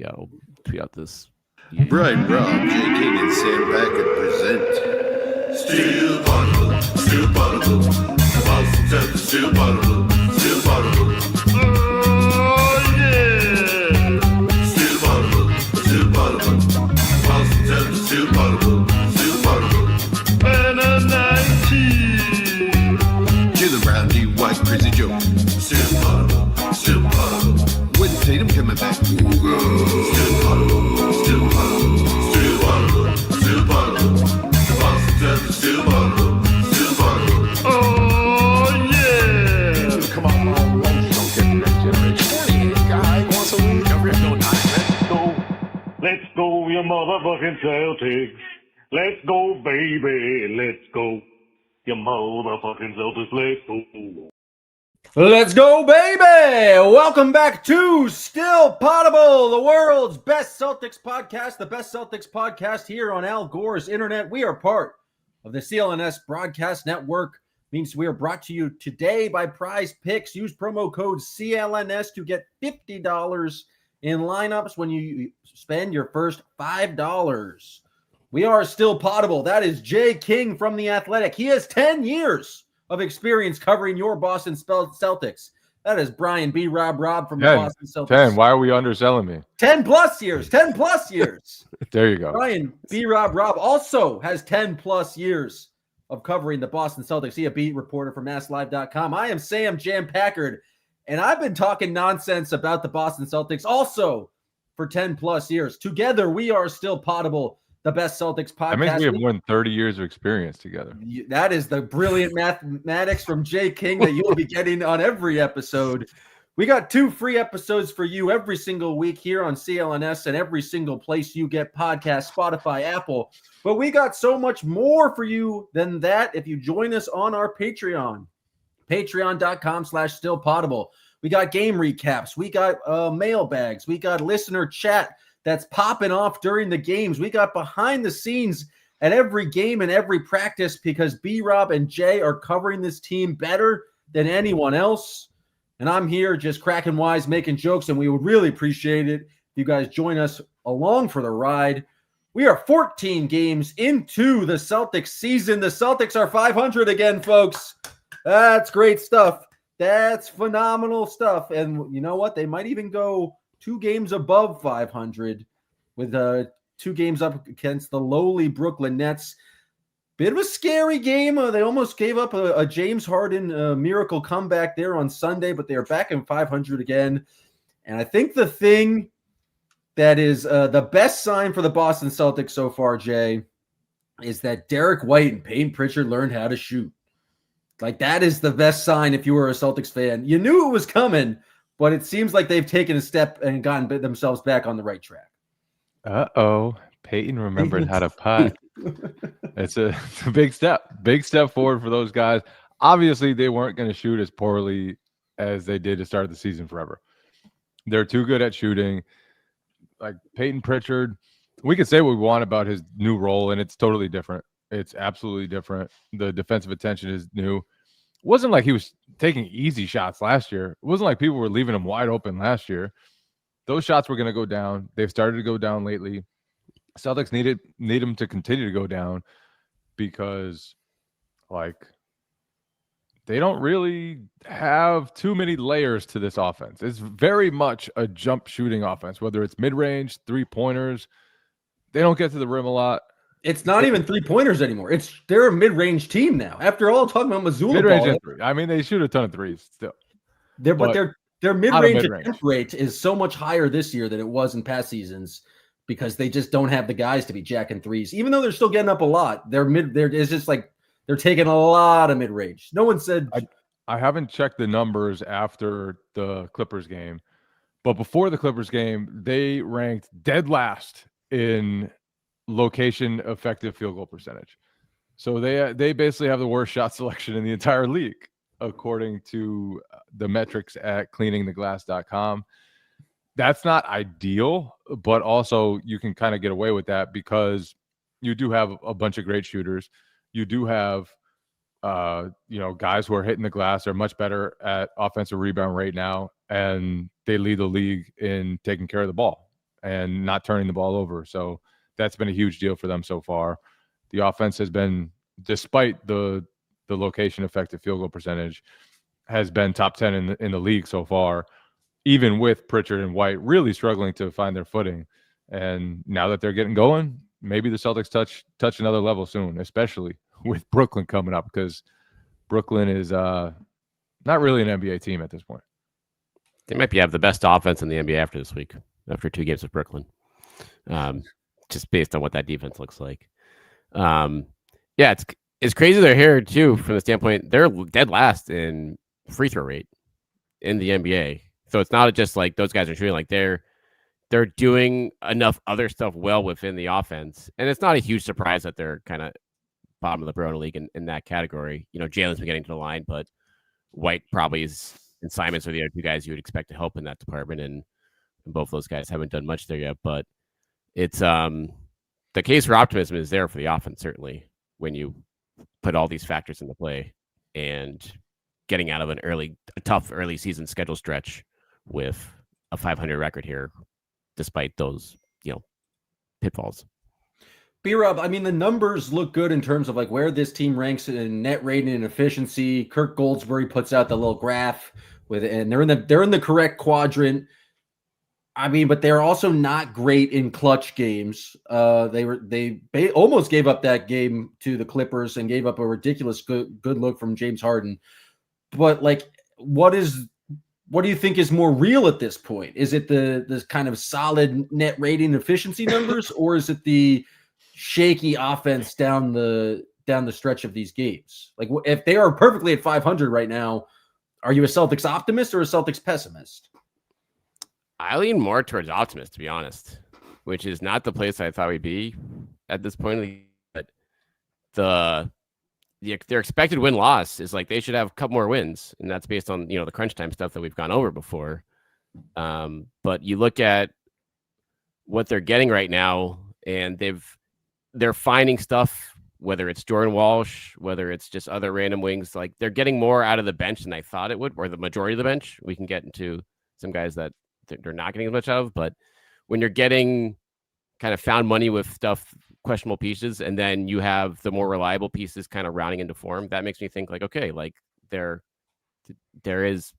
Yeah, I'll tweet out this. Yeah. Brian Robb, J. King, and Sam Packard present Still Poddable, Still Poddable, Boston Celtics, Still Poddable, Still Poddable. Oh yeah! Still Poddable, Still Poddable, Boston Celtics, Still Poddable, Still Poddable. And a 19. Jalen Brown, D. White, Crazy Joe. Still Poddable, Still Poddable. When Tatum coming back. Still Poddable, Still Poddable, Still Poddable, Still Poddable. Boston Celtics, Still Poddable, Still Poddable. Oh yeah! Come on, don't get the next generation. Guy wants a win. No time. Let's go, you motherfucking Celtics. Let's go, baby. Let's go. You motherfucking Celtics, let's go. Let's go, baby! Welcome back to Still Poddable, the world's best Celtics podcast, the best Celtics podcast here on Al Gore's internet. We are part of the CLNS broadcast network. Means we are brought to you today by Prize Picks. Use promo code CLNS to get $50 in lineups when you spend your first $5. We are Still Poddable. That is Jay King from The Athletic. He has 10 years of experience covering your Boston Celtics. That is Brian B. Robb from the Boston Celtics. 10. Why are we underselling me? 10 plus years. 10 plus years. There you go. Brian B. Robb also has 10 plus years of covering the Boston Celtics. He a beat reporter for MassLive.com. I am Sam Jam Packard, and I've been talking nonsense about the Boston Celtics also for 10 plus years. Together, we are Still Poddable, the best Celtics podcast. I mean, we have more than 30 years of experience together. That is the brilliant mathematics from Jay King that you will be getting on every episode. We got 2 free episodes for you every single week here on CLNS and every single place you get podcasts, Spotify, Apple. But we got so much more for you than that if you join us on our Patreon, patreon.com/stillpoddable. We got game recaps. We got mailbags. We got listener chat that's popping off during the games. We got behind the scenes at every game and every practice because B-Rob and Jay are covering this team better than anyone else. And I'm here just cracking wise, making jokes, and we would really appreciate it if you guys join us along for the ride. We are 14 games into the Celtics season. The Celtics are 500 again, folks. That's great stuff. That's phenomenal stuff. And you know what? They might even go 2 games above 500 with 2 games up against the lowly Brooklyn Nets. Bit of a scary game. They almost gave up a James Harden miracle comeback there on Sunday, but they are back in 500 again. And I think the thing that is the best sign for the Boston Celtics so far, Jay, is that Derek White and Peyton Pritchard learned how to shoot. Like, that is the best sign if you were a Celtics fan. You knew it was coming, but it seems like they've taken a step and gotten themselves back on the right track. Uh-oh. Peyton remembered how to putt. It's a big step. Big step forward for those guys. Obviously, they weren't going to shoot as poorly as they did to start the season forever. They're too good at shooting. Like Peyton Pritchard, we could say what we want about his new role, and it's totally different. It's absolutely different. The defensive attention is new. It wasn't like he was taking easy shots last year. It wasn't like people were leaving him wide open last year. Those shots were going to go down. They've started to go down lately. Celtics need him to continue to go down because, like, they don't really have too many layers to this offense. It's very much a jump shooting offense, whether it's mid-range, 3-pointers. They don't get to the rim a lot. It's not even 3-pointers anymore. They're a mid-range team now. After all, talking about Missoula mid-range ball, and 3. I mean, they shoot a ton of threes still. Their mid-range attempt rate is so much higher this year than it was in past seasons because they just don't have the guys to be jacking threes. Even though they're still getting up a lot, it's just like they're taking a lot of mid-range. No one said. I haven't checked the numbers after the Clippers game, but before the Clippers game, they ranked dead last in location effective field goal percentage. So they basically have the worst shot selection in the entire league, according to the metrics at cleaningtheglass.com. That's not ideal, but also you can kind of get away with that because you do have a bunch of great shooters. You do have, guys who are hitting the glass are much better at offensive rebound rate now, and they lead the league in taking care of the ball. and not turning the ball over. So that's been a huge deal for them so far. The offense has been, despite the location effective field goal percentage, has been top 10 in the league so far, even with Pritchard and White really struggling to find their footing. And now that they're getting going, maybe the Celtics touch another level soon, especially with Brooklyn coming up, because Brooklyn is not really an NBA team at this point. They might have the best offense in the NBA after this week, after 2 games with Brooklyn, just based on what that defense looks like. Yeah, it's crazy they're here too from the standpoint they're dead last in free throw rate in the NBA. So it's not just like those guys are shooting, like they're doing enough other stuff well within the offense. And it's not a huge surprise that they're kind of bottom of the barrel league in that category. You know, Jalen's been getting to the line, but White probably is, and Simons are the other 2 guys you would expect to help in that department. And both those guys haven't done much there yet, but it's the case for optimism is there for the offense, certainly, when you put all these factors into play and getting out of a tough early season schedule stretch with a 500 record here, despite those, pitfalls. B-Rob, I mean, the numbers look good in terms of like where this team ranks in net rating and efficiency. Kirk Goldsberry puts out the little graph with it, and they're in the correct quadrant. I mean, but they're also not great in clutch games. They almost gave up that game to the Clippers and gave up a ridiculous good look from James Harden. But like, what do you think is more real at this point? Is it the kind of solid net rating efficiency numbers, or is it the shaky offense down the stretch of these games? Like, if they are perfectly at 500 right now, are you a Celtics optimist or a Celtics pessimist? I lean more towards optimist, to be honest, which is not the place I thought we'd be at this point. But their expected win-loss is like they should have a couple more wins, and that's based on the crunch time stuff that we've gone over before. But you look at what they're getting right now, and they're finding stuff, whether it's Jordan Walsh, whether it's just other random wings. Like, they're getting more out of the bench than I thought it would, or the majority of the bench. We can get into some guys that they're not getting as much out of, but when you're getting kind of found money with stuff, questionable pieces, and then you have the more reliable pieces kind of rounding into form, that makes me think like, okay, like there is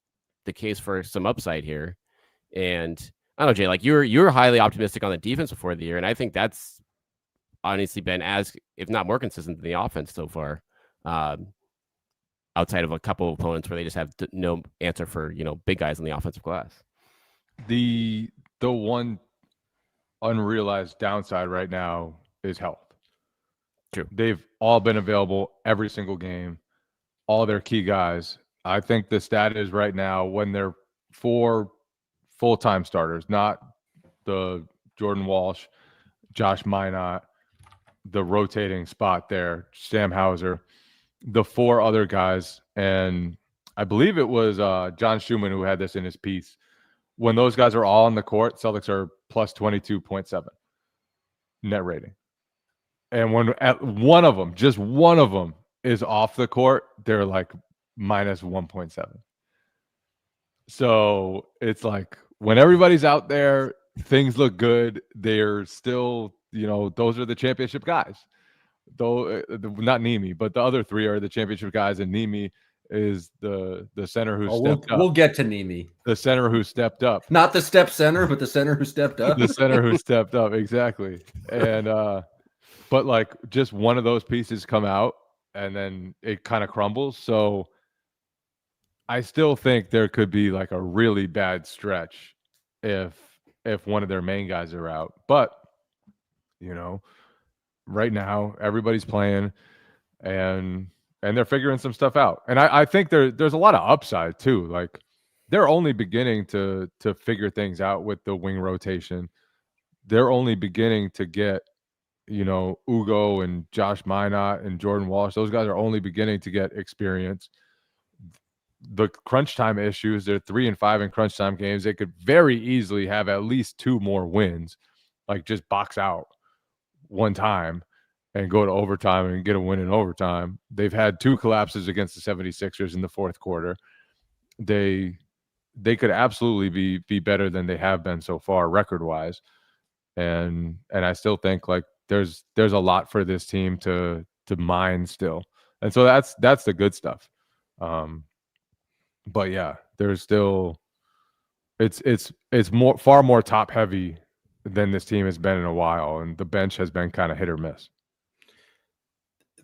the case for some upside here. And I don't know, Jay, like you're highly optimistic on the defense before the year, and I think that's honestly been as, if not more consistent than the offense so far, outside of a couple of opponents where they just have no answer for big guys in the offensive glass. The one unrealized downside right now is health. True. They've all been available every single game, all their key guys. I think the stat is right now, when they're 4 full-time starters, not the Jordan Walsh, Josh Minot, the rotating spot there, Sam Hauser, the 4 other guys, and I believe it was John Schumann who had this in his piece. When those guys are all on the court, Celtics are plus 22.7 net rating. And when one of them, just one of them, is off the court, they're like minus 1.7. So it's like when everybody's out there, things look good. They're still, those are the championship guys. Though not Neemi, but the other 3 are the championship guys, and Neemi is the center who stepped up. We'll get to Neemi. The center who stepped up. Not the step center, but the center who stepped up. The center who stepped up, exactly. And but like just one of those pieces come out and then it kind of crumbles. So I still think there could be like a really bad stretch if one of their main guys are out. But right now everybody's playing and they're figuring some stuff out. And I think there's a lot of upside too. Like, they're only beginning to figure things out with the wing rotation. They're only beginning to get, Ugo and Josh Minot and Jordan Walsh. Those guys are only beginning to get experience. The crunch time issues, they're 3 and 5 in crunch time games. They could very easily have at least 2 more wins, like just box out one time and go to overtime and get a win in overtime. They've had 2 collapses against the 76ers in the fourth quarter. They could absolutely be better than they have been so far record-wise. and I still think like there's a lot for this team to mine still, and so that's the good stuff. But yeah, there's still it's far more top heavy than this team has been in a while, and the bench has been kind of hit or miss.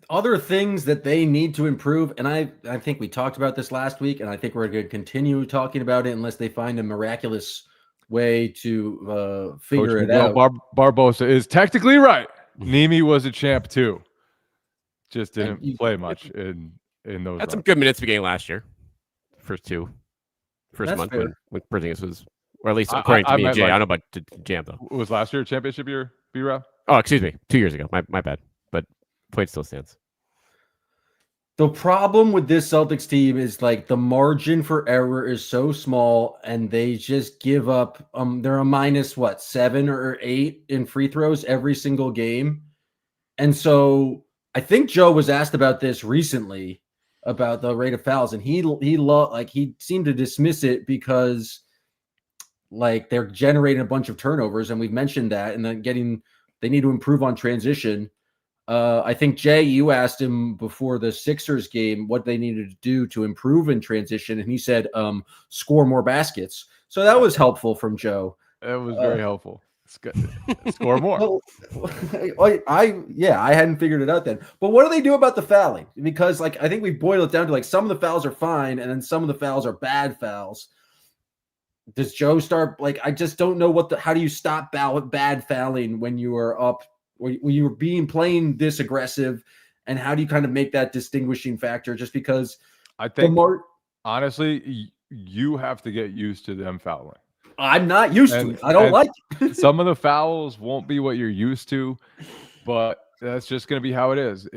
Other things that they need to improve, and I think we talked about this last week, and I think we're going to continue talking about it unless they find a miraculous way to figure Coach it out. Barbosa is technically right. Nemi was a champ too, just didn't play much in those. Had some good minutes beginning last year. First That's month fair. when Porzingis was, or at least according to me and Jay. I don't know about Jam though. Was last year a championship year, B-Rob? Oh, excuse me, 2 years ago. My bad. But point still stands. The problem with this Celtics team is like the margin for error is so small, and they just give up. They're a minus 7 or 8 in free throws every single game, and so I think Joe was asked about this recently about the rate of fouls, and he seemed to dismiss it because like they're generating a bunch of turnovers, and we've mentioned that, and then they need to improve on transition. I think, Jay, you asked him before the Sixers game what they needed to do to improve in transition, and he said score more baskets. So that was helpful from Joe. It was very helpful. It's good. Score more. I hadn't figured it out then. But what do they do about the fouling? Because like I think we boil it down to like some of the fouls are fine, and then some of the fouls are bad fouls. Does Joe start I just don't know how do you stop bad fouling when you are up? When you were playing this aggressive, and how do you kind of make that distinguishing factor? Just because I think, honestly, you have to get used to them fouling. I'm not used to it. I don't like it. Some of the fouls won't be what you're used to, but that's just going to be how it is.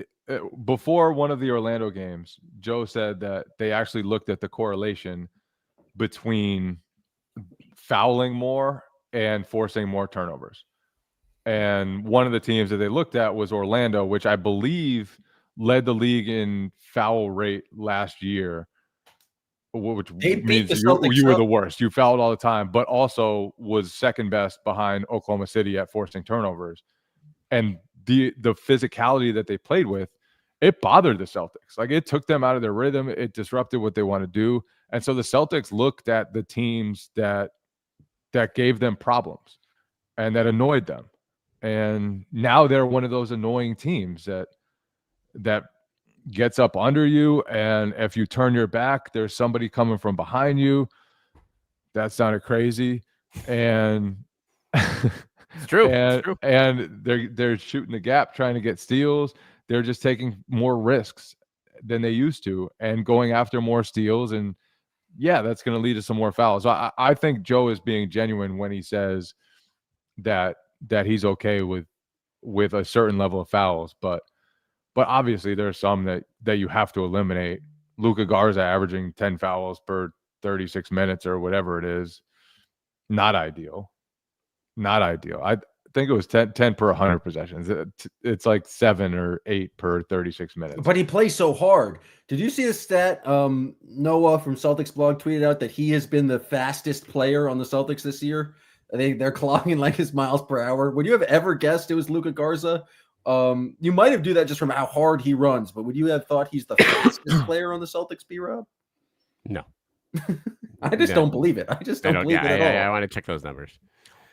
Before one of the Orlando games, Joe said that they actually looked at the correlation between fouling more and forcing more turnovers. And one of the teams that they looked at was Orlando, which I believe led the league in foul rate last year, which means you were the worst. You fouled all the time, but also was second best behind Oklahoma City at forcing turnovers. And the physicality that they played with, it bothered the Celtics. Like it took them out of their rhythm. It disrupted what they want to do. And so the Celtics looked at the teams that gave them problems and that annoyed them. And now they're one of those annoying teams that gets up under you. And if you turn your back, there's somebody coming from behind you. That sounded crazy. And it's true. And they're shooting the gap, trying to get steals. They're just taking more risks than they used to and going after more steals. And yeah, that's going to lead to some more fouls. So I think Joe is being genuine when he says that he's okay with a certain level of fouls, but obviously there's some that you have to eliminate. Luka Garza averaging 10 fouls per 36 minutes or whatever it is, not ideal. I think it was 10 per 100 possessions. It's like 7 or 8 per 36 minutes. But he plays so hard. Did you see the stat? Noah from Celtics blog tweeted out that he has been the fastest player on the Celtics this year. They're clocking like his miles per hour. Would you have ever guessed it was Luka Garza? You might have do that just from how hard he runs, but would you have thought he's the fastest player on the Celtics, B-Rob? No. I just don't believe it. I just don't believe it at all. I want to check those numbers.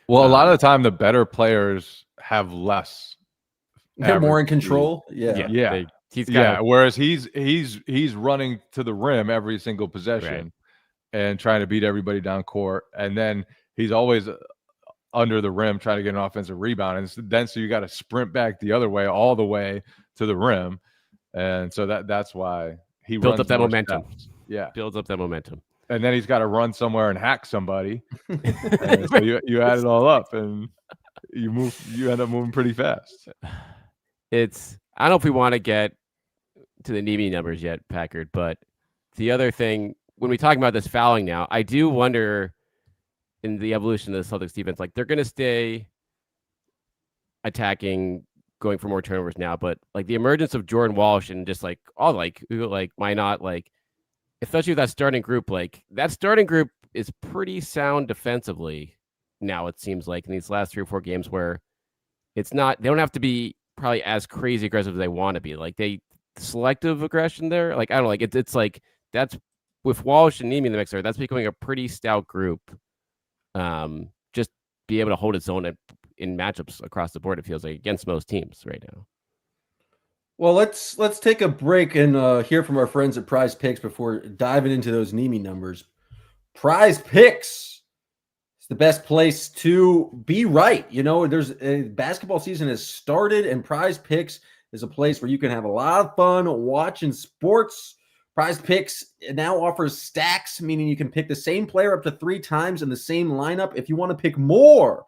Well, a lot of the time, the better players have less. They're more in control. Yeah. Whereas he's running to the rim every single possession and trying to beat everybody down court, and then he's always under the rim trying to get an offensive rebound, and so you got to sprint back the other way, all the way to the rim, and so that's why he built up that momentum. Steps. Yeah, builds up that momentum. And then he's got to run somewhere and hack somebody. So you add it all up, and you end up moving pretty fast. I don't know if we want to get to the Nemi numbers yet, Packard, but the other thing, when we talk about this fouling now, I do wonder in the evolution of the Celtics defense, like they're going to stay attacking, going for more turnovers now, but like the emergence of Jordan Walsh and just like all why not, like especially with that starting group, like that starting group is pretty sound defensively now, it seems like, in these last 3 or 4 games where they don't have to be probably as crazy aggressive as they want to be. Like, selective aggression there. Like, I don't know, like it's like that's with Walsh and Neemi in the mix there, that's becoming a pretty stout group. Just be able to hold its own in matchups across the board, it feels like, against most teams right now. Well, let's take a break and hear from our friends at Prize Picks before diving into those Neemi numbers. Prize Picks is the best place to be right. You know, there's a basketball season has started, and Prize Picks is a place where you can have a lot of fun watching sports. Prize Picks now offers stacks, meaning you can pick the same player up to 3 times in the same lineup. If you want to pick more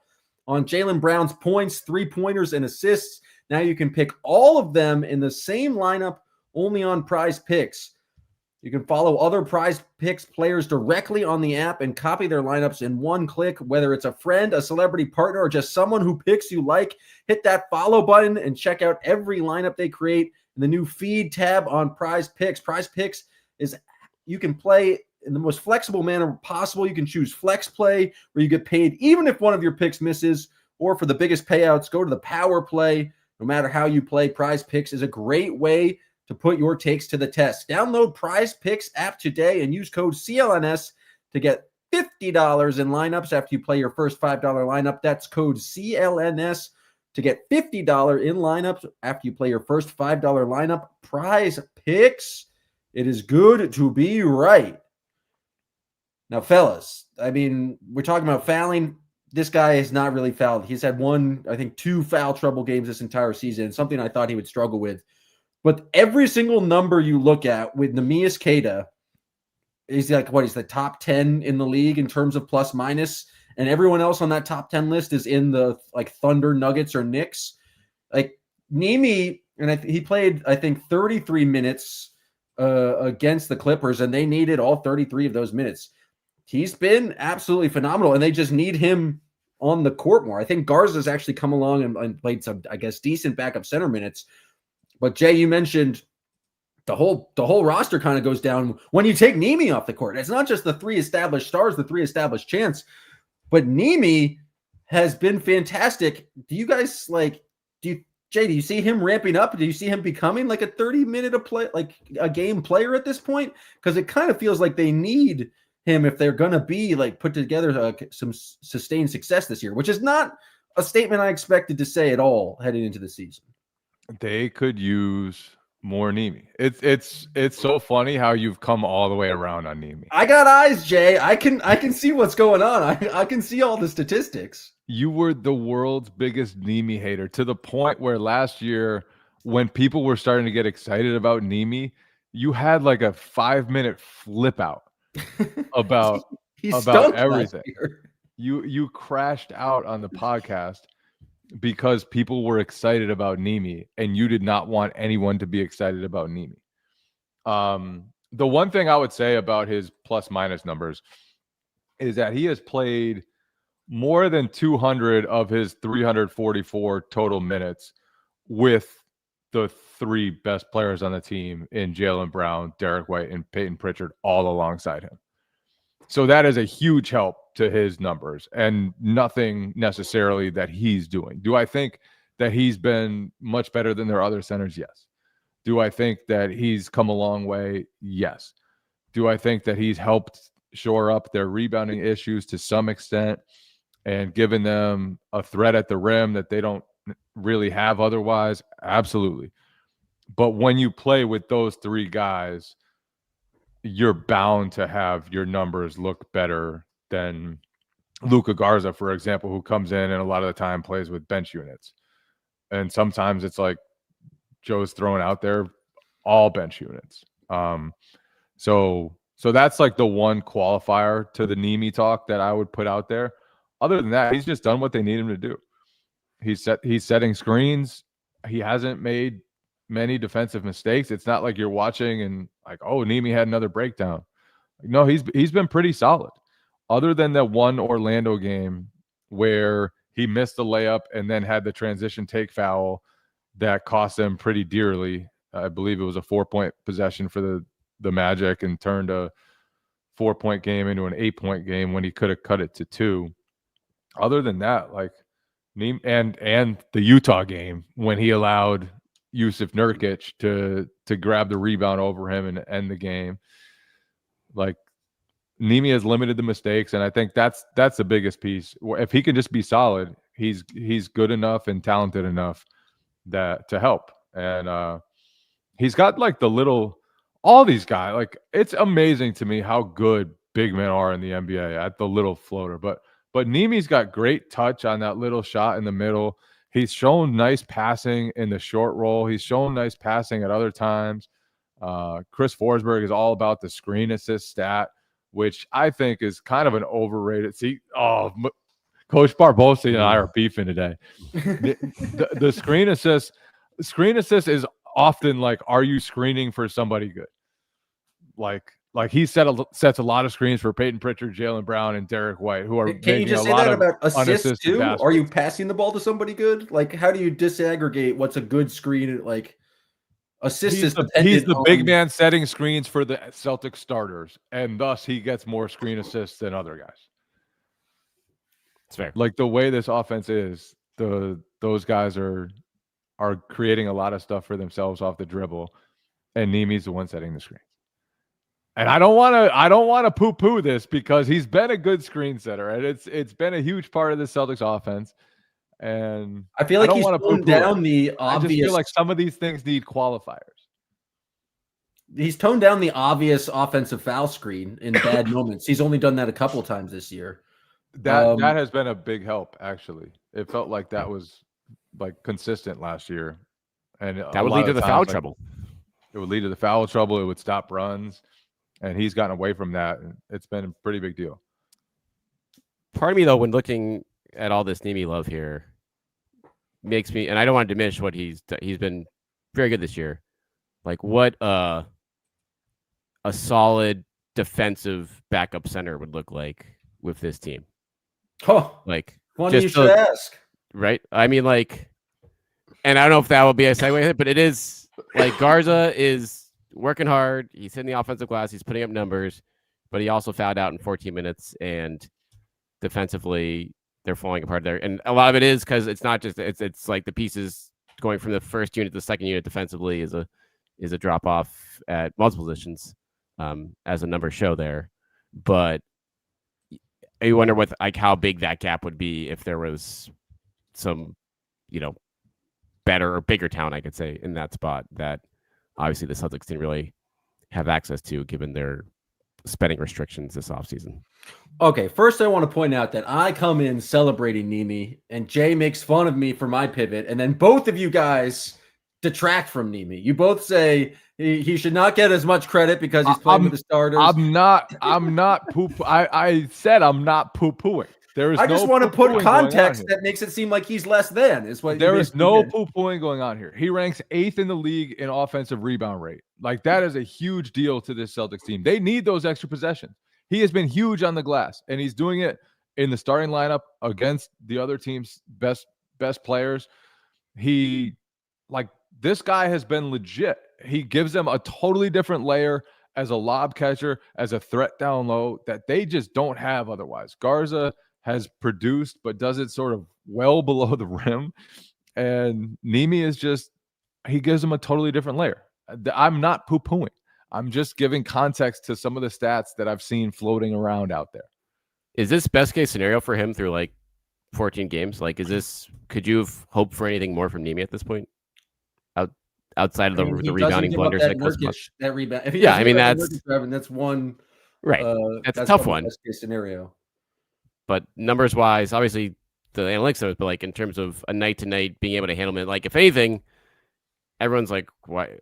on Jaylen Brown's points, 3-pointers, and assists, now you can pick all of them in the same lineup only on Prize Picks. You can follow other Prize Picks players directly on the app and copy their lineups in one click, whether it's a friend, a celebrity partner, or just someone who picks you like. Hit that follow button and check out every lineup they create in the new feed tab on Prize Picks. Prize Picks is you can play in the most flexible manner possible. You can choose flex play, where you get paid even if one of your picks misses, or for the biggest payouts, go to the power play. No matter how you play, Prize Picks is a great way to put your takes to the test. Download Prize Picks app today and use code CLNS to get $50 in lineups after you play your first $5 lineup. That's code CLNS to get $50 in lineups after you play your first $5 lineup. Prize Picks, it is good to be right. Now, fellas, I mean, we're talking about fouling. This guy has not really fouled. He's had 2 foul trouble games this entire season, something I thought he would struggle with. But every single number you look at with Neemias Queta, he's like, he's the top 10 in the league in terms of plus minus. And everyone else on that top 10 list is in the Thunder, Nuggets, or Knicks. Like Neemi, and he played, I think, 33 minutes against the Clippers, and they needed all 33 of those minutes. He's been absolutely phenomenal, and they just need him on the court more. I think Garza's actually come along and played some, I guess, decent backup center minutes. But Jay, you mentioned the whole roster kind of goes down when you take Neemi off the court. It's not just the 3 established stars, the 3 established champs, but Neemi has been fantastic. Do you guys do you see him ramping up? Do you see him becoming like a 30-minute a game player at this point? Because it kind of feels like they need him if they're going to be put together some sustained success this year, which is not a statement I expected to say at all heading into the season. They could use more Neemi. It's so funny how you've come all the way around on Neemi. I got eyes, Jay. I can see what's going on. I can see all the statistics. You were the world's biggest Neemi hater, to the point where last year, when people were starting to get excited about Neemi, you had like a 5-minute flip out about everything. You crashed out on the podcast because people were excited about Neemi, and you did not want anyone to be excited about Neemi. The one thing I would say about his plus minus numbers is that he has played more than 200 of his 344 total minutes with the 3 best players on the team in Jaylen Brown, Derek White, and Peyton Pritchard all alongside him. So that is a huge help to his numbers, and nothing necessarily that he's doing. Do I think that he's been much better than their other centers? Yes. Do I think that he's come a long way? Yes. Do I think that he's helped shore up their rebounding issues to some extent and given them a threat at the rim that they don't really have otherwise? Absolutely. But when you play with those 3 guys, you're bound to have your numbers look better than Luka Garza, for example, who comes in and a lot of the time plays with bench units. And sometimes it's like Joe's throwing out there all bench units. So that's like the one qualifier to the Neemi talk that I would put out there. Other than that, he's just done what they need him to do. He's setting screens. He hasn't made many defensive mistakes. It's not like you're watching and like, oh, Neemi had another breakdown. No, he's been pretty solid. Other than that one Orlando game where he missed the layup and then had the transition take foul that cost them pretty dearly. I believe it was a 4-point possession for the Magic and turned a 4-point game into an 8-point game when he could have cut it to 2. other than that, like and the Utah game when he allowed Yusuf Nurkic to grab the rebound over him and end the game. Like Nemi has limited the mistakes, and I think that's the biggest piece. If he can just be solid, he's good enough and talented enough that to help. And he's got like all these guys. Like it's amazing to me how good big men are in the NBA at the little floater. But Nemi's got great touch on that little shot in the middle. He's shown nice passing in the short roll. He's shown nice passing at other times. Chris Forsberg is all about the screen assist stat, which I think is kind of an overrated. Coach Barbosa and I are beefing today. The screen assist is often like, are you screening for somebody good? Like he sets a lot of screens for Peyton Pritchard, Jaylen Brown, and Derek White, who are Can you just say that about assists too? Are you passing the ball to somebody good? Like, how do you disaggregate what's a good screen? Like, assist is he's the big man setting screens for the Celtics starters, and thus he gets more screen assists than other guys. It's fair. Like the way this offense is, those guys are creating a lot of stuff for themselves off the dribble, and Nemi's the one setting the screens. And I don't want to poo-poo this because he's been a good screen setter, and it's been a huge part of the Celtics offense. And I feel like he's toned down the obvious. I just feel like some of these things need qualifiers. He's toned down the obvious offensive foul screen in bad moments. He's only done that a couple times this year. That has been a big help, actually. It felt like that was like consistent last year, and that would lead to the foul trouble. It would lead to the foul trouble. It would stop runs. And he's gotten away from that, and it's been a pretty big deal. Part of me, though, when looking at all this Nemi love here, makes me, and I don't want to diminish what he's been very good this year. Like what a solid defensive backup center would look like with this team. Oh, like one you should ask, right? I mean, like, and I don't know if that will be a segue, but it is like Garza is working hard. He's hitting the offensive glass. He's putting up numbers, but he also fouled out in 14 minutes. And defensively, they're falling apart there. And a lot of it is because it's not just it's like the pieces going from the first unit to the second unit defensively is a drop off at multiple positions, as the numbers show there. But you wonder what like how big that gap would be if there was some, better or bigger talent, I could say, in that spot that obviously the Celtics didn't really have access to given their spending restrictions this offseason. Okay, first I want to point out that I come in celebrating Nemi, and Jay makes fun of me for my pivot, and then both of you guys detract from Nemi. You both say he should not get as much credit because he's playing with the starters. I'm not poop. I said I'm not poo-pooing. I just want to put context that makes it seem like he's less than. Is what there is no poo-pooing going on here. He ranks 8th in the league in offensive rebound rate. Like that is a huge deal to this Celtics team. They need those extra possessions. He has been huge on the glass, and he's doing it in the starting lineup against the other team's best players. This guy has been legit. He gives them a totally different layer as a lob catcher, as a threat down low that they just don't have otherwise. Garza has produced, but does it sort of well below the rim. And Nemi is he gives them a totally different layer. I'm not poo-pooing. I'm just giving context to some of the stats that I've seen floating around out there. Is this best case scenario for him through like 14 games? Like, could you have hoped for anything more from Nemi at this point? Outside of the rebounding blunders that rebound. That's one. Right. That's a tough one. Best case scenario. But numbers wise, obviously the analytics of it, but like in terms of a night to night being able to handle it, like if anything, everyone's like, why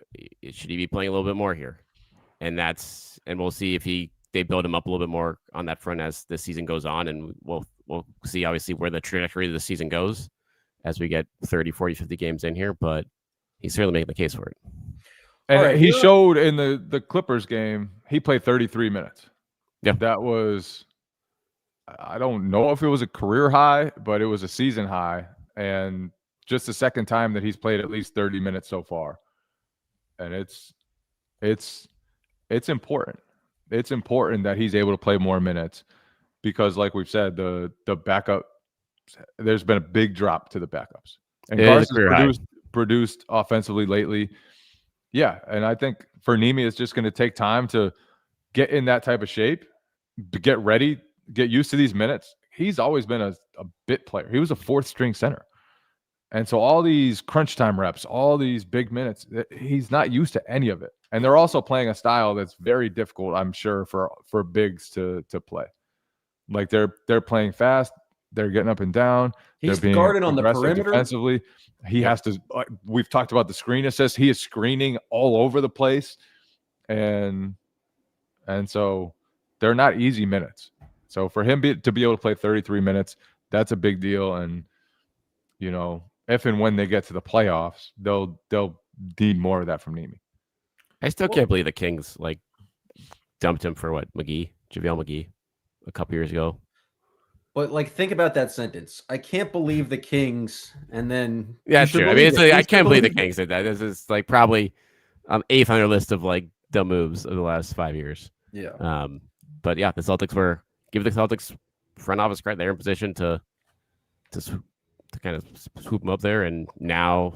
should he be playing a little bit more here? And we'll see if they build him up a little bit more on that front as the season goes on. And we'll see obviously where the trajectory of the season goes as we get 30, 40, 50 games in here, but he's certainly making the case for it. And he showed in the Clippers game, he played 33 minutes. Yeah. That was, I don't know if it was a career high, but it was a season high. And just the second time that he's played at least 30 minutes so far. And it's important. It's important that he's able to play more minutes because like we've said, the backup there's been a big drop to the backups. And It is a Carson's career high. produced offensively lately. Yeah, and I think for Neemias, it's just going to take time to get in that type of shape, to get ready, get used to these minutes. He's always been a bit player. He was a fourth string center. And so all these crunch time reps, all these big minutes, he's not used to any of it. And they're also playing a style that's very difficult, I'm sure, for bigs to play. Like they're playing fast, they're getting up and down. He's they're being guarded on the aggressive perimeter. defensively. He has to. We've talked about the screen assist. He is screening all over the place, and so they're not easy minutes. So for him to be able to play 33 minutes, that's a big deal. And if and when they get to the playoffs, they'll need more of that from Neemi. I still can't believe the Kings dumped him for JaVale McGee a couple years ago. But think about that sentence. I can't believe the Kings, and then Yeah, true. I mean, I can't believe the Kings did that. This is probably 8th on their list of dumb moves of the last 5 years. Yeah. But yeah, the Celtics give the Celtics front office credit. They're in position to kind of swoop them up there, and now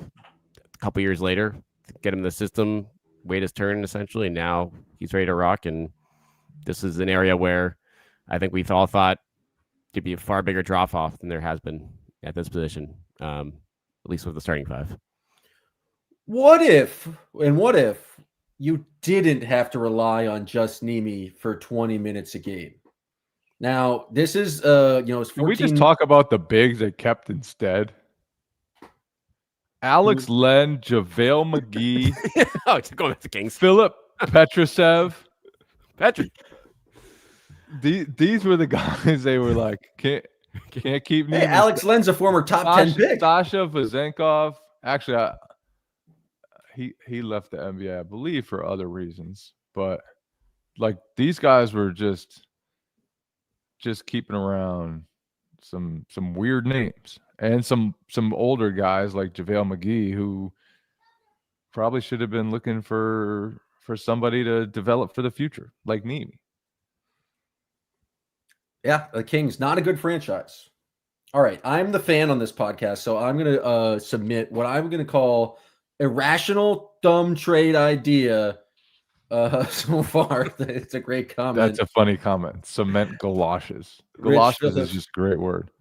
a couple years later, get him in the system, wait his turn essentially. And now he's ready to rock, and this is an area where I think we've all thought to be a far bigger drop off than there has been at this position, at least with the starting five. What if you didn't have to rely on just Neemi for 20 minutes a game? Now, this is it's 14... Can we just talk about the bigs they kept instead? Alex Len, JaVale McGee, oh, going with the Kings. Philip Petrusev. Patrick. These were the guys they were like, can't keep Neemi. Hey, Alex Len's a former top 10 pick. Sasha Vezenkov. Actually, he left the NBA, I believe, for other reasons. But these guys were just keeping around some weird names and some older guys like JaVale McGee, who probably should have been looking for somebody to develop for the future, like Neemi. Yeah, the Kings, not a good franchise. All right, I'm the fan on this podcast, so I'm going to submit what I'm going to call irrational dumb trade idea. So far, it's a great comment. That's a funny comment. Cement galoshes. Galoshes is just a great word.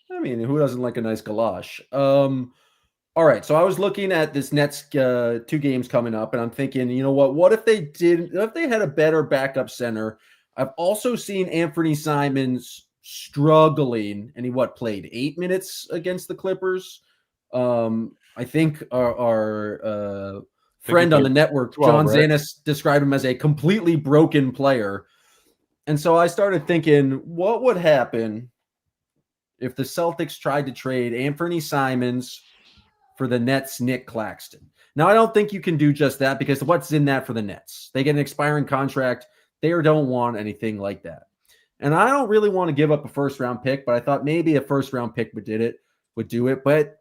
I mean, who doesn't like a nice galosh? All right, so I was looking at this Nets 2 games coming up, and I'm thinking, you know what? What if they had a better backup center? I've also seen Anthony Simons struggling, and he played 8 minutes against the Clippers. I think our friend on the network, 12, John Zanis, described him as a completely broken player. And so I started thinking, what would happen if the Celtics tried to trade Anthony Simons for the Nets' Nick Claxton? Now, I don't think you can do just that, because what's in that for the Nets? They get an expiring contract. They don't want anything like that. And I don't really want to give up a first-round pick, but I thought maybe a first-round pick would do it. But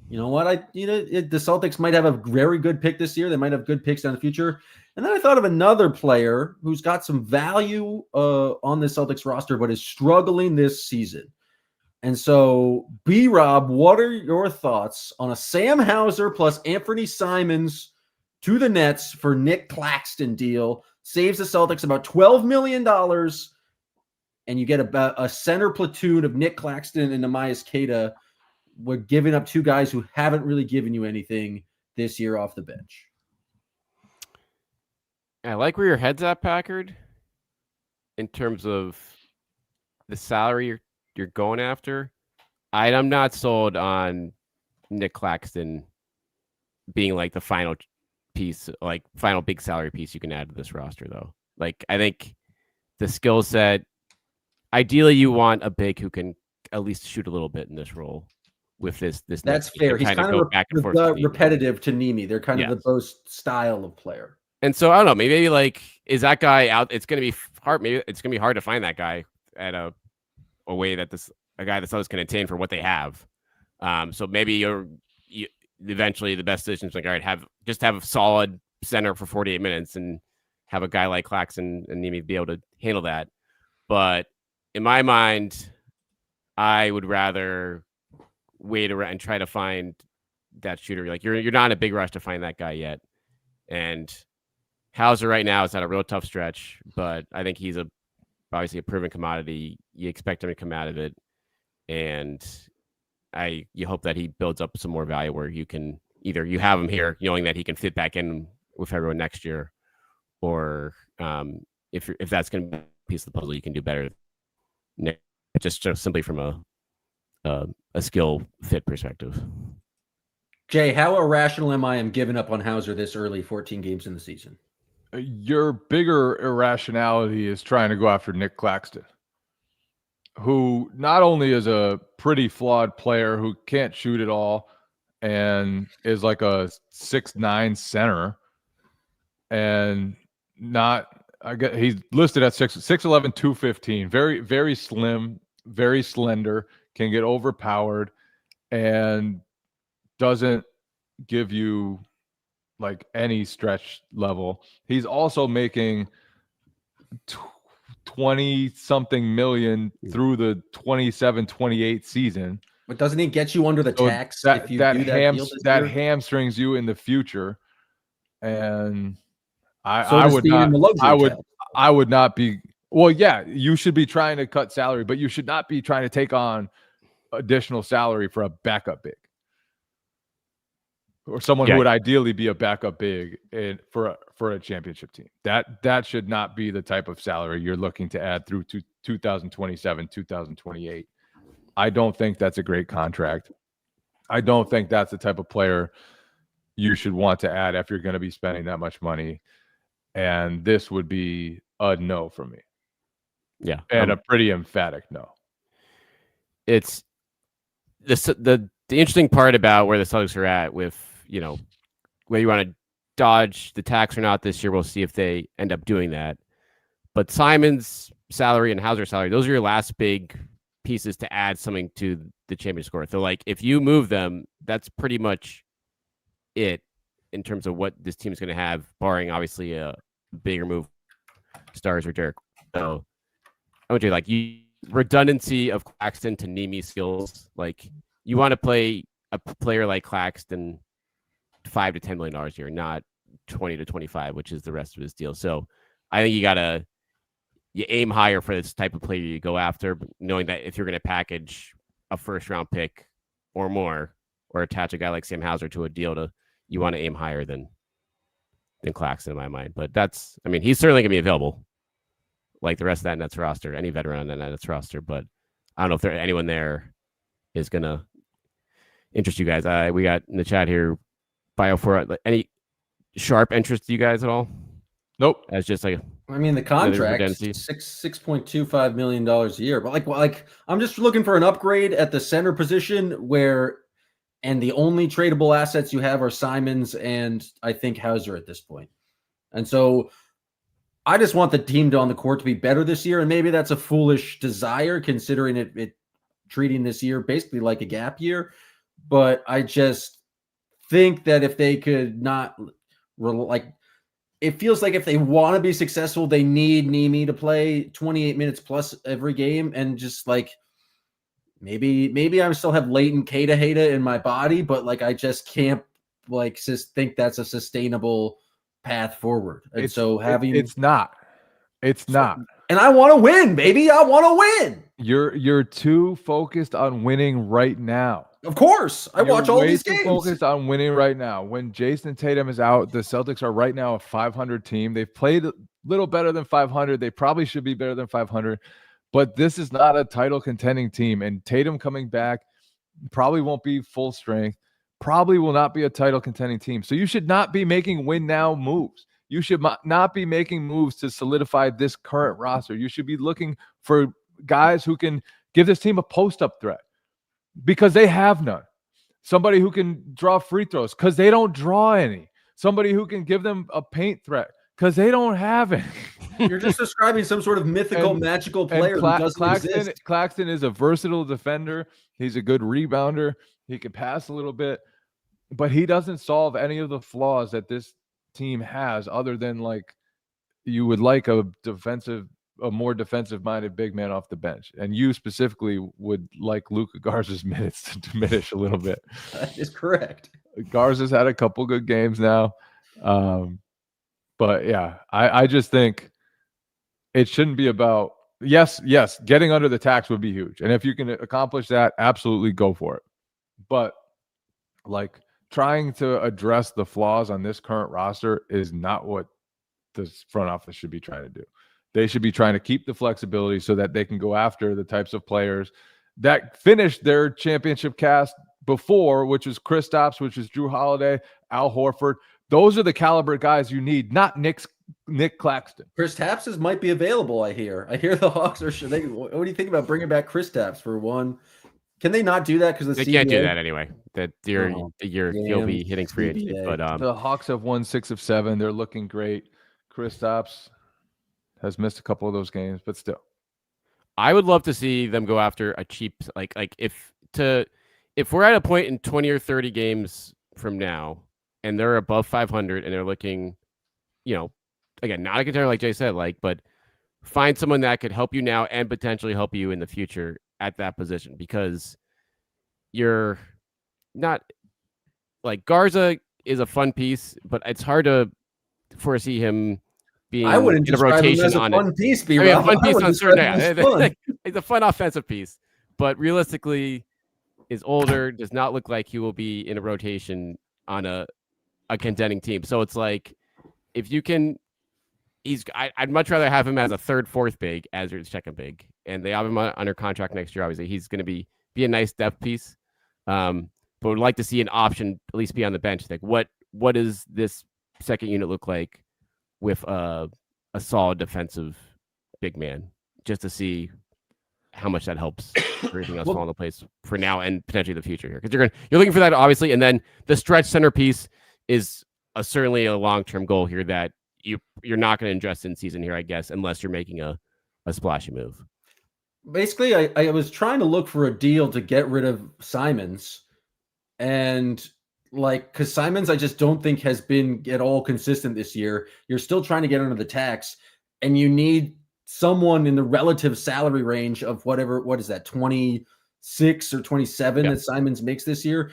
you know what? The Celtics might have a very good pick this year. They might have good picks down the future. And then I thought of another player who's got some value on the Celtics roster, but is struggling this season. And so, B-Rob, what are your thoughts on a Sam Hauser plus Anthony Simons to the Nets for Nick Claxton deal? Saves the Celtics about $12 million, and you get about a center platoon of Nick Claxton and Neemias Queta. We're giving up 2 guys who haven't really given you anything this year off the bench. I like where your head's at, Packard, in terms of the salary you're going after. I'm not sold on Nick Claxton being the final piece, final big salary piece you can add to this roster, though. I think the skill set, ideally you want a big who can at least shoot a little bit in this role with this. That's fair. He's kind of repetitive to Neemi. They're kind of the both style of player. And so I don't know, maybe is that guy out? It's going to be hard. Maybe it's going to be hard to find that guy at a way that a guy that's can attain for what they have. So maybe you eventually the best decision is all right, have a solid center for 48 minutes and have a guy like Claxton and Neemi be able to handle that. But in my mind, I would rather wait around and try to find that shooter. Like you're not in a big rush to find that guy yet. And Hauser right now is at a real tough stretch, but I think he's obviously a proven commodity. You expect him to come out of it, and you hope that he builds up some more value where you can either you have him here knowing that he can fit back in with everyone next year, or if that's going to be a piece of the puzzle, you can do better. Just simply from a skill fit perspective. Jay, how irrational am I in giving up on Hauser this early, 14 games in the season? Your bigger irrationality is trying to go after Nick Claxton, who not only is a pretty flawed player who can't shoot at all and is like a 6'9" center, and he's listed at 6'11", 215, very, very slim, very slender, can get overpowered, and doesn't give you like any stretch level. He's also making 20 something million through the 27-28 season. But doesn't he get you under the tax if you do that deal this year? Hamstrings you in the future. And I would not be. Well, yeah, you should be trying to cut salary, but you should not be trying to take on additional salary for a backup big. Or someone who would ideally be a backup big for a championship team. That should not be the type of salary you're looking to add through to 2027, 2028. I don't think that's a great contract. I don't think that's the type of player you should want to add if you're going to be spending that much money. And this would be a no for me. Yeah. And a pretty emphatic no. It's the interesting part about where the Celtics are at with, whether you want to dodge the tax or not this year, we'll see if they end up doing that. But Simon's salary and Hauser's salary, those are your last big pieces to add something to the championship score. So, like, if you move them, that's pretty much it in terms of what this team is going to have, barring obviously a bigger move, Stars or Dirk. So, I would say, like, redundancy of Claxton to Neemias skills. Like, you want to play a player like Claxton $5 to $10 million a year, not 20 to 25, which is the rest of his deal. So I think you aim higher for this type of player you go after, knowing that if you're going to package a first round pick or more, or attach a guy like Sam Hauser to a deal, you want to aim higher than Claxton in my mind. But he's certainly going to be available like the rest of that Nets roster, any veteran on that Nets roster. But I don't know if anyone there is going to interest you guys. We got in the chat here, Bio4, any sharp interest to you guys at all? Nope. As just like, the contract $6.25 million a year, but like I'm just looking for an upgrade at the center position and the only tradable assets you have are Simons and I think Hauser at this point. And so I just want the team on the court to be better this year. And maybe that's a foolish desire considering it treating this year basically like a gap year. But I just think that if they could not it feels like if they want to be successful, they need Neemi to play 28 minutes plus every game. And just like, maybe I still have latent Queta in my body, but like, I just can't just think that's a sustainable path forward. And it's not. And I want to win, baby. I want to win. You're too focused on winning right now. Of course. I watch all these games. Focused on winning right now. When Jason Tatum is out, the Celtics are right now a 500 team. They've played a little better than 500. They probably should be better than 500. But this is not a title contending team. And Tatum coming back probably won't be full strength. Probably will not be a title contending team. So you should not be making win now moves. You should not be making moves to solidify this current roster. You should be looking for guys who can give this team a post-up threat because they have none. Somebody who can draw free throws because they don't draw any. Somebody who can give them a paint threat because they don't have it. You're just describing some sort of mythical, magical player who doesn't exist. Claxton is a versatile defender. He's a good rebounder. He can pass a little bit, but he doesn't solve any of the flaws that this team has other than like you would like a defensive a more defensive-minded big man off the bench. And you specifically would like Luka Garza's minutes to diminish a little bit. That is correct. Garza's had a couple good games now. But yeah, I just think it shouldn't be about yes, getting under the tax would be huge. And if you can accomplish that, absolutely go for it. But like trying to address the flaws on this current roster is not what the front office should be trying to do. They should be trying to keep the flexibility so that they can go after the types of players that finished their championship cast before, which is Kristaps, which is Drew Holiday, Al Horford. Those are the caliber guys you need, not Nick Claxton. Kristaps might be available, I hear. I hear the Hawks are what do you think about bringing back Kristaps for one? Can they not do that because they can't do that anyway? That you'll be hitting free agent. But the Hawks have won 6 of 7. They're looking great. Kristaps has missed a couple of those games, but still. I would love to see them go after a cheap like if we're at a point in 20 or 30 games from now and they're above 500 and they're looking, again, not a contender like Jay said, but find someone that could help you now and potentially help you in the future at that position, because you're not like Garza is a fun piece, but it's hard to foresee him being I wouldn't in a describe rotation him as a on fun it. piece. A fun piece on certain. It's a fun offensive piece, but realistically, is older. Does not look like he will be in a rotation on a contending team. So it's like if you can, I'd much rather have him as a third, fourth big as your second big, and they have him under contract next year. Obviously, he's going to be a nice depth piece. But would like to see an option at least be on the bench. Like what does this second unit look like with a solid defensive big man, just to see how much that helps everything else fall into place for now and potentially the future here. Because you're looking for that, obviously, and then the stretch centerpiece is certainly a long-term goal here that you're not going to address in season here, I guess, unless you're making a splashy move. Basically, I was trying to look for a deal to get rid of Simons, and because Simons, I just don't think has been at all consistent this year. You're still trying to get under the tax, and you need someone in the relative salary range of what is that, 26 or 27 that Simons makes this year.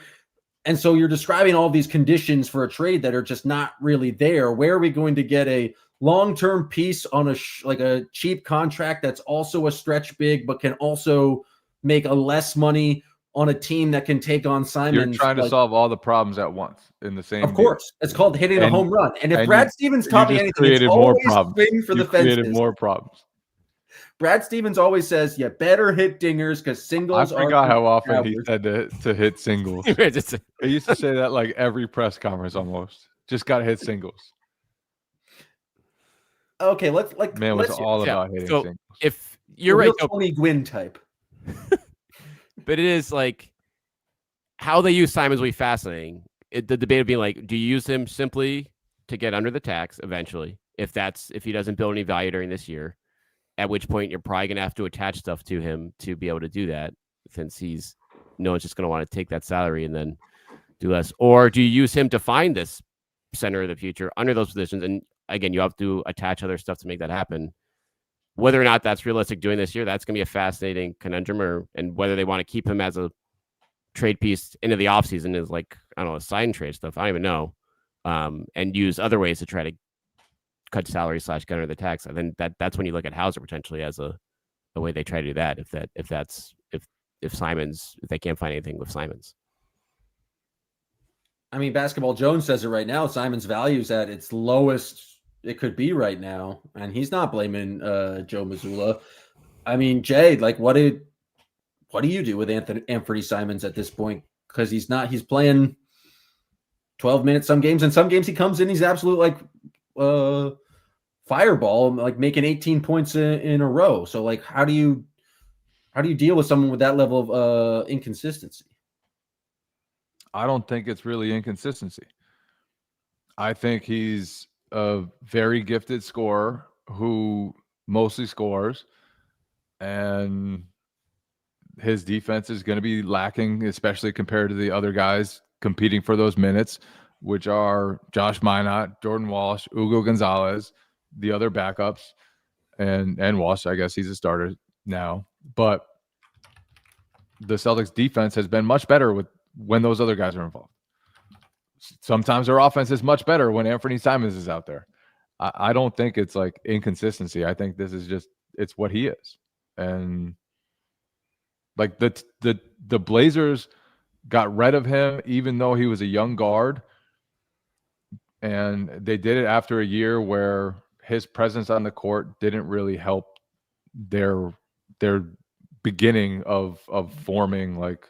And so you're describing all these conditions for a trade that are just not really there. Where are we going to get a long-term piece on a cheap contract that's also a stretch big, but can also make a less money on a team that can take on Simons? You're trying to solve all the problems at once in the same. Of course, it's called hitting a home run. And if Brad Stevens taught me anything, created it's more always problems. swing for the fences. Created more problems. Brad Stevens always says, "You better hit dingers because singles." I forgot how often he said to hit singles. He used to say that like every press conference almost. Just got to hit singles. Okay, let's all about hitting singles. If you're right, Tony Gwynn type. But it is like how they use Simons will be fascinating. The debate would be like, do you use him simply to get under the tax eventually? If he doesn't build any value during this year, at which point you're probably gonna have to attach stuff to him to be able to do that, since no one's just gonna want to take that salary and then do less. Or do you use him to find this center of the future under those positions? And again, you have to attach other stuff to make that happen. Whether or not that's realistic doing this year, that's going to be a fascinating conundrum, and whether they want to keep him as a trade piece into the offseason is like, I don't know, sign trade stuff. I don't even know. And use other ways to try to cut salary / get under the tax. I think that's when you look at Hauser potentially as a way they try to do that. If Simons, if they can't find anything with Simons. I mean, Basketball Jones says it right now. Simons' value is at its lowest it could be right now, and he's not blaming Joe Mazzulla. I mean, Jay, like, what do you do with Anthony Simons at this point? Because he's playing 12 minutes some games, and some games he comes in, he's absolute fireball, like making 18 points in a row. So like, how do you deal with someone with that level of inconsistency? I don't think it's really inconsistency. I think he's a very gifted scorer who mostly scores, and his defense is going to be lacking, especially compared to the other guys competing for those minutes, which are Josh Minott, Jordan Walsh, Ugo Gonzalez, the other backups. and Walsh, I guess he's a starter now. But the Celtics defense has been much better when those other guys are involved. Sometimes their offense is much better when Anthony Simons is out there. I don't think it's like inconsistency. I think this is just it's what he is. And like the Blazers got rid of him even though he was a young guard. And they did it after a year where his presence on the court didn't really help their beginning of forming like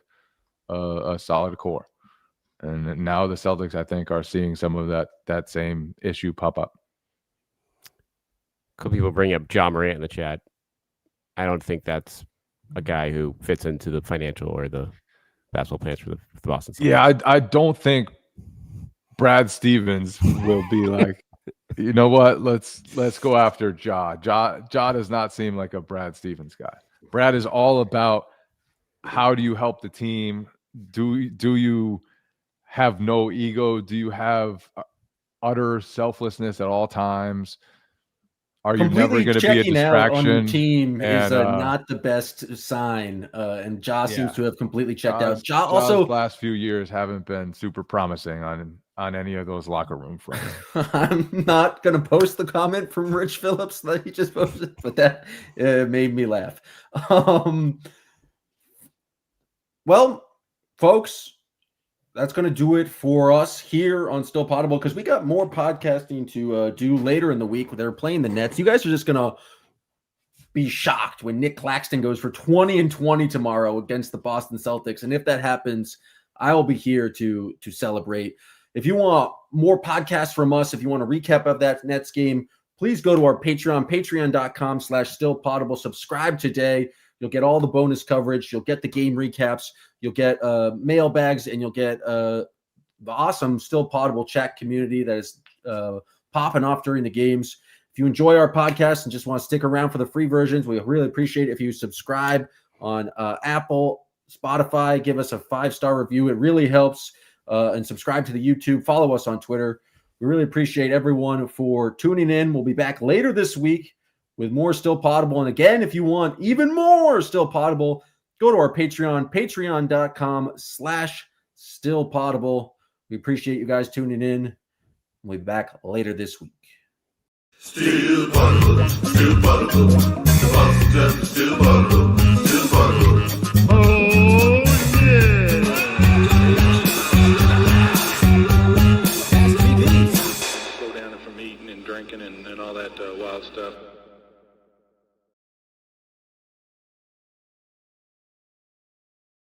a solid core. And now the Celtics, I think, are seeing some of that same issue pop up. Could people bring up John Morant in the chat? I don't think that's a guy who fits into the financial or the basketball plans for the Boston Celtics. Yeah, I don't think Brad Stevens will be like, you know what? Let's go after Ja. Ja does not seem like a Brad Stevens guy. Brad is all about how do you help the team? Do you have no ego? Do you have utter selflessness at all times? Are you never going to be a checking out on your distraction? team is And, not the best sign. And Ja seems Yeah. to have completely checked out. Ja Ja also last few years haven't been super promising on any of those locker room fronts. I'm not going to post the comment from Rich Phillips that he just posted, but that made me laugh. Well, folks, that's going to do it for us here on Still Poddable because we got more podcasting to do later in the week. They're playing the Nets. You guys are just going to be shocked when Nick Claxton goes for 20-20 tomorrow against the Boston Celtics. And if that happens, I will be here to celebrate. If you want more podcasts from us, if you want a recap of that Nets game, please go to our Patreon, patreon.com/stillpoddable. Subscribe today. You'll get all the bonus coverage. You'll get the game recaps. You'll get mailbags, and you'll get the awesome Still Poddable chat community that is popping off during the games. If you enjoy our podcast and just want to stick around for the free versions, we really appreciate it if you subscribe on Apple, Spotify. Give us a 5-star review. It really helps. And subscribe to the YouTube. Follow us on Twitter. We really appreciate everyone for tuning in. We'll be back later this week with more Still Poddable. And again, if you want even more Still Poddable, go to our Patreon, patreon.com/stillpoddable. We appreciate you guys tuning in. We'll be back later this week. Still Poddable, the Boston Celtics, still Poddable.